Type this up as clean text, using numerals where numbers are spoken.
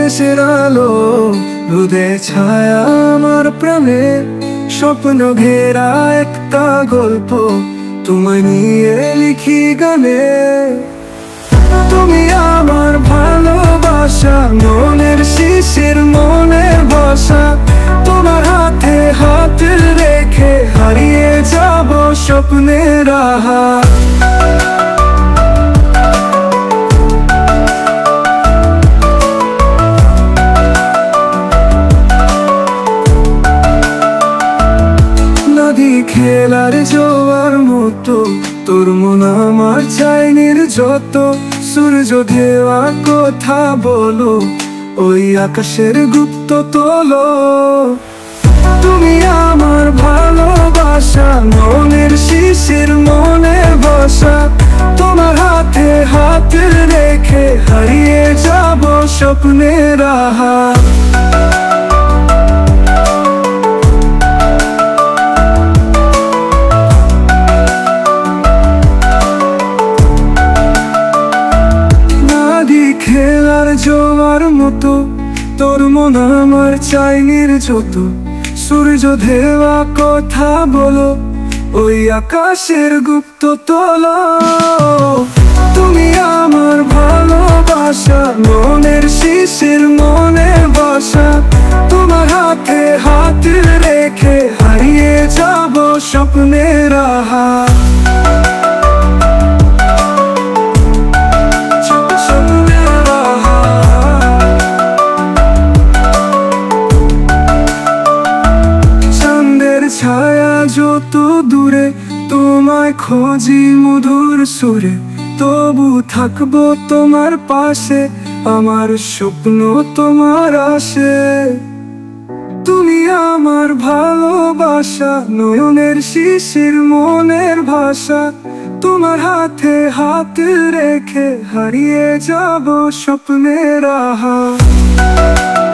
শেষের আলো, রোদে ছায়া আমার প্রাণে, স্বপ্ন ঘেরা একটা গল্প তোমায় নিয়ে লিখি গানে। তুমি আমার ভালোবাসা, মনের শিশির মনের ভাষা, তোমার হাতে হাত রেখে হারিয়ে যাব স্বপ্নের আহার। নদী খেলার জোয়ার মতো, তোর মন আমার চাইনির যত, সূর্য দেওয়া কথা বলো, ওই আকাশের গুপ্ত তোলো। তুমি আমার ভালোবাসা, মনের শিশির মনের ভাষা, তোমার হাতে হাত রেখে হারিয়ে যাব স্বপ্নের আহার। খেলার জোয়ার মতো, তোর মন আমার চাইনির যত, সূর্য দেওয়া কথা বলো, ওই আকাশের গুপ্ত তোলো। তুমি আমার ভালোবাসা, মনের শিশির মনের ভাষা, তোমার হাতে হাত রেখে হারিয়ে যাব স্বপ্নের আহার। ছায়া যত দূরে, তোমায় খোঁজি মধুর সুরে, তবু থাকবো তোমার পাশে, আমার স্বপ্ন তোমার আসে। তুমি আমার ভালোবাসা, নয়নের শিশির মনের ভাষা, তোমার হাতে হাত রেখে হারিয়ে যাব স্বপ্নের আহার।